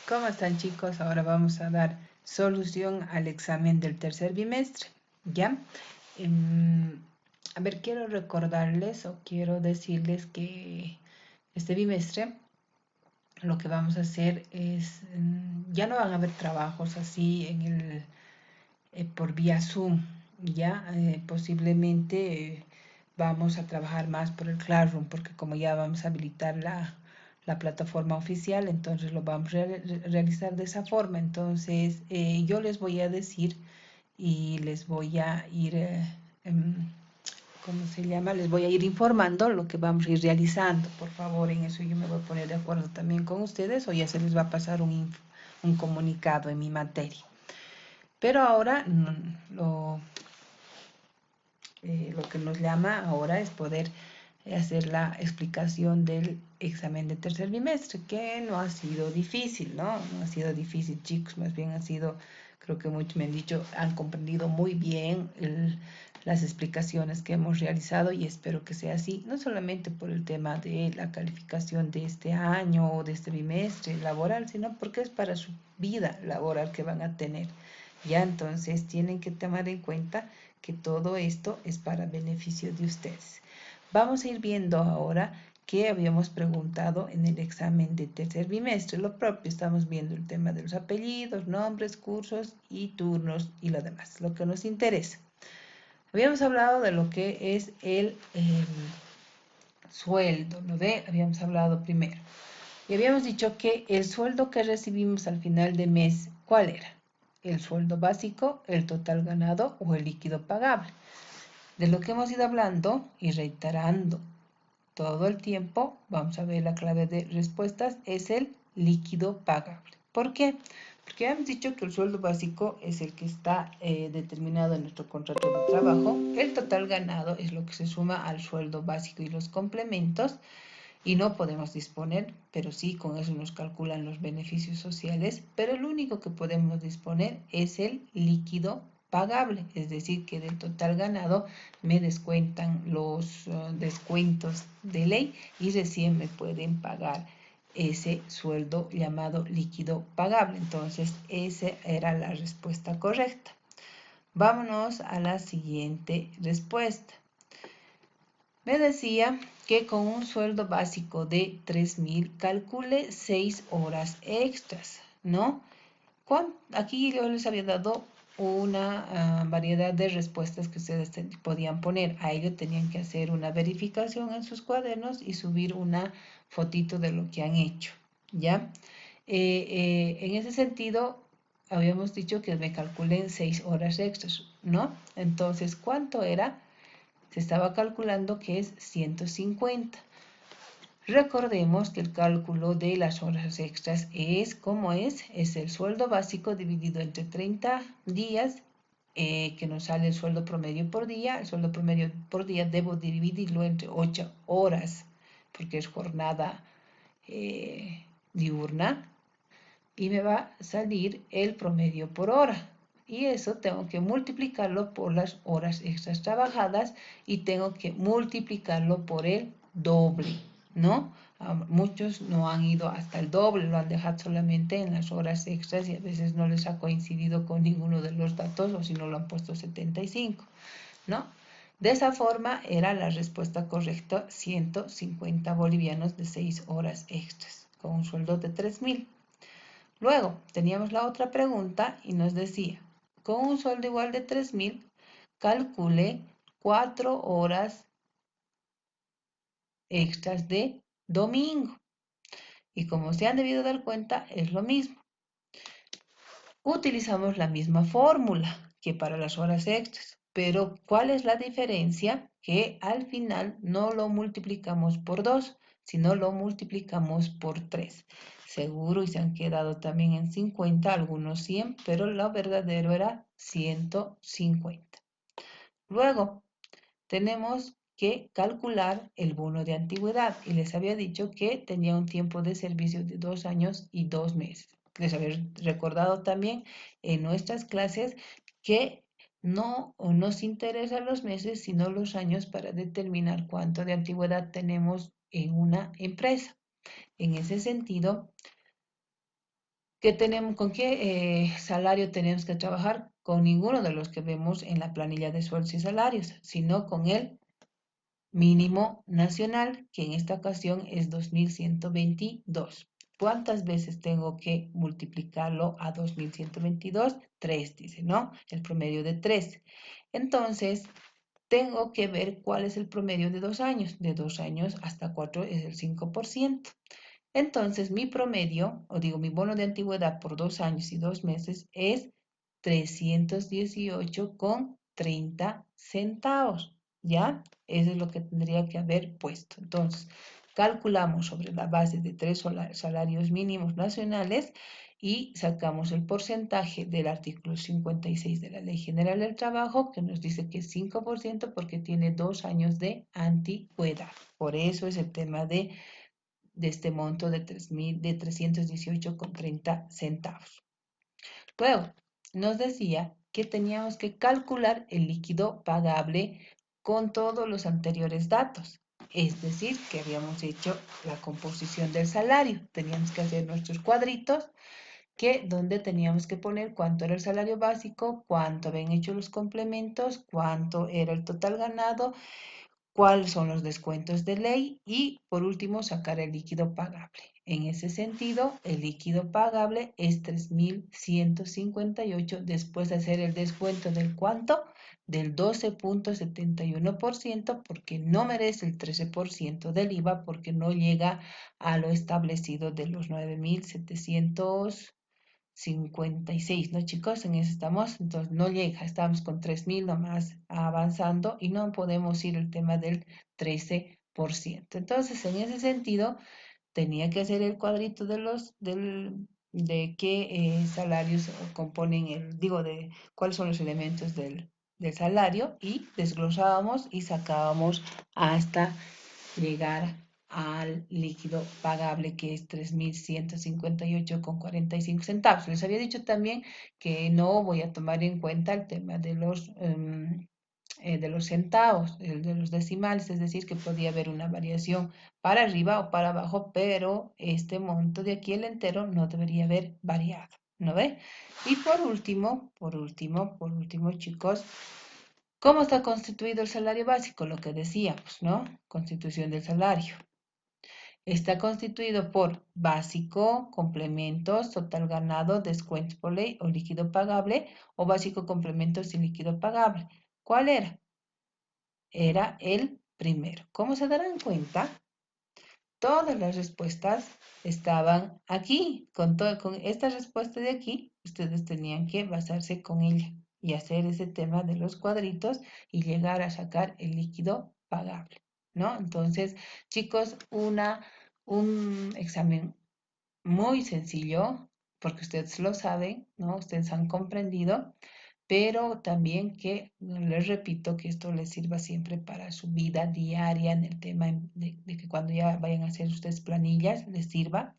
¿Cómo están, chicos? Ahora vamos a dar solución al examen del tercer bimestre, ¿ya? Em, a ver, quiero recordarles o quiero decirles que este bimestre lo que vamos a hacer es, ya no van a haber trabajos así por vía Zoom, ya posiblemente vamos a trabajar más por el Classroom, porque como ya vamos a habilitar la plataforma oficial, entonces lo vamos a realizar de esa forma. Entonces yo les voy a decir y les voy a ir, ¿cómo se llama? Les voy a ir informando lo que vamos a ir realizando. Por favor, en eso yo me voy a poner de acuerdo también con ustedes, o ya se les va a pasar un comunicado en mi materia. Pero ahora lo que nos llama ahora es poder hacer la explicación del examen de tercer bimestre, que no ha sido difícil, ¿no? No ha sido difícil, chicos, más bien ha sido, creo que muchos me han dicho, han comprendido muy bien las explicaciones que hemos realizado y espero que sea así, no solamente por el tema de la calificación de este año o de este bimestre laboral, sino porque es para su vida laboral que van a tener. Ya entonces tienen que tomar en cuenta que todo esto es para beneficio de ustedes. Vamos a ir viendo ahora qué habíamos preguntado en el examen de tercer bimestre. Lo propio, estamos viendo el tema de los apellidos, nombres, cursos y turnos y lo demás, lo que nos interesa. Habíamos hablado de lo que es el sueldo, ¿lo ve? Habíamos hablado primero. Y habíamos dicho que el sueldo que recibimos al final de mes, ¿cuál era? ¿El sueldo básico, el total ganado o el líquido pagable? De lo que hemos ido hablando y reiterando todo el tiempo, vamos a ver la clave de respuestas, es el líquido pagable. ¿Por qué? Porque hemos dicho que el sueldo básico es el que está determinado en nuestro contrato de trabajo. El total ganado es lo que se suma al sueldo básico y los complementos. Y no podemos disponer, pero sí con eso nos calculan los beneficios sociales, pero el único que podemos disponer es el líquido pagable, es decir, que del total ganado me descuentan los descuentos de ley y recién me pueden pagar ese sueldo llamado líquido pagable. Entonces, esa era la respuesta correcta. Vámonos a la siguiente respuesta. Me decía que con un sueldo básico de 3.000 calcule 6 horas extras, ¿no? Aquí yo les había dado una variedad de respuestas que ustedes podían poner. A ello tenían que hacer una verificación en sus cuadernos y subir una fotito de lo que han hecho, ¿ya? En ese sentido, habíamos dicho que me calculen 6 horas extras, ¿no? Entonces, ¿cuánto era? Se estaba calculando que es 150. Recordemos que el cálculo de las horas extras es como es el sueldo básico dividido entre 30 días, que nos sale el sueldo promedio por día. El sueldo promedio por día debo dividirlo entre 8 horas, porque es jornada diurna, y me va a salir el promedio por hora. Y eso tengo que multiplicarlo por las horas extras trabajadas y tengo que multiplicarlo por el doble, ¿no? Muchos no han ido hasta el doble, lo han dejado solamente en las horas extras y a veces no les ha coincidido con ninguno de los datos o si no lo han puesto 75, ¿no? De esa forma era la respuesta correcta, 150 bolivianos de 6 horas extras, con un sueldo de 3.000. Luego teníamos la otra pregunta y nos decía, con un sueldo igual de 3.000, calcule 4 horas extras de domingo. Y como se han debido dar cuenta, es lo mismo. Utilizamos la misma fórmula que para las horas extras, pero ¿cuál es la diferencia? Que al final no lo multiplicamos por 2, sino lo multiplicamos por 3. Seguro y se han quedado también en 50, algunos 100, pero lo verdadero era 150. Luego tenemos que calcular el bono de antigüedad y les había dicho que tenía un tiempo de servicio de 2 años y 2 meses. Les había recordado también en nuestras clases que no nos interesan los meses, sino los años para determinar cuánto de antigüedad tenemos en una empresa. En ese sentido, ¿Con qué salario tenemos que trabajar? Con ninguno de los que vemos en la planilla de sueldos y salarios, sino con el mínimo nacional, que en esta ocasión es 2.122. ¿Cuántas veces tengo que multiplicarlo a 2.122? 3, dice, ¿no? El promedio de 3. Entonces, tengo que ver cuál es el promedio de 2 años. De 2 años hasta 4 es el 5%. Entonces, mi promedio, o digo, mi bono de antigüedad por 2 años y 2 meses es 318,30 centavos. ¿Ya? Eso es lo que tendría que haber puesto. Entonces, calculamos sobre la base de 3 salarios mínimos nacionales y sacamos el porcentaje del artículo 56 de la Ley General del Trabajo, que nos dice que es 5% porque tiene 2 años de antigüedad. Por eso es el tema de este monto de 318,30 centavos. Luego, nos decía que teníamos que calcular el líquido pagable con todos los anteriores datos. Es decir, que habíamos hecho la composición del salario. Teníamos que hacer nuestros cuadritos donde teníamos que poner cuánto era el salario básico, cuánto habían hecho los complementos, cuánto era el total ganado, cuáles son los descuentos de ley y por último sacar el líquido pagable. En ese sentido, el líquido pagable es 3.158 después de hacer el descuento del cuánto, del 12,71% porque no merece el 13% del IVA porque no llega a lo establecido de los 9.756, ¿no, chicos? En eso estamos, entonces no llega, estamos con 3.000 nomás avanzando y no podemos ir el tema del 13%. Entonces, en ese sentido, tenía que hacer el cuadrito de qué salarios componen de cuáles son los elementos del salario y desglosábamos y sacábamos hasta llegar al líquido pagable que es 3.158,45 centavos. Les había dicho también que no voy a tomar en cuenta el tema de los centavos, el de los decimales, es decir, que podía haber una variación para arriba o para abajo, pero este monto de aquí, el entero, no debería haber variado, ¿no ve? Y por último, chicos, ¿cómo está constituido el salario básico? Lo que decíamos, ¿no? Constitución del salario. Está constituido por básico, complementos, total ganado, descuentos por ley o líquido pagable, o básico, complementos y líquido pagable. ¿Cuál era? Era el primero. ¿Cómo se darán cuenta? Todas las respuestas estaban aquí. Con esta respuesta de aquí, ustedes tenían que basarse con ella y hacer ese tema de los cuadritos y llegar a sacar el líquido pagable, ¿no? Entonces, chicos, un examen muy sencillo, porque ustedes lo saben, ¿no? Ustedes han comprendido, pero también que les repito que esto les sirva siempre para su vida diaria en el tema de que cuando ya vayan a hacer ustedes planillas, les sirva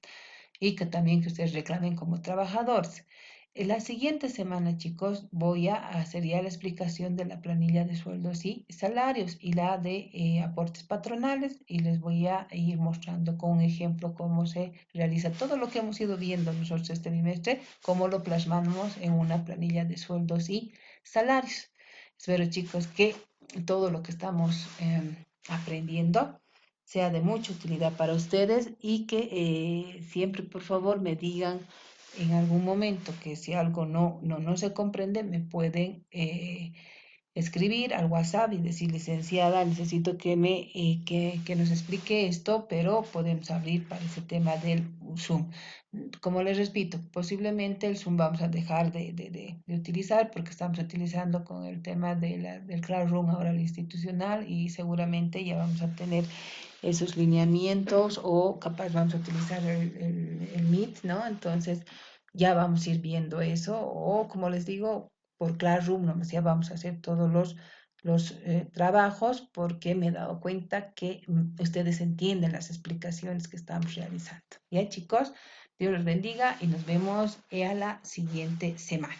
y que también que ustedes reclamen como trabajadores. En la siguiente semana, chicos, voy a hacer ya la explicación de la planilla de sueldos y salarios y la de aportes patronales y les voy a ir mostrando con un ejemplo cómo se realiza todo lo que hemos ido viendo nosotros este trimestre, cómo lo plasmamos en una planilla de sueldos y salarios. Espero, chicos, que todo lo que estamos aprendiendo sea de mucha utilidad para ustedes y que siempre, por favor, me digan en algún momento que si algo no se comprende, me pueden escribir al WhatsApp y decir, licenciada, necesito que nos explique esto, pero podemos abrir para ese tema del Zoom. Como les repito, posiblemente el Zoom vamos a dejar de utilizar porque estamos utilizando con el tema del Classroom ahora el institucional y seguramente ya vamos a tener esos lineamientos o capaz vamos a utilizar el Meet, ¿no? Entonces ya vamos a ir viendo eso o como les digo, por Classroom, nomás ya vamos a hacer todos los trabajos porque me he dado cuenta que ustedes entienden las explicaciones que estamos realizando. Ya, chicos, Dios los bendiga y nos vemos a la siguiente semana.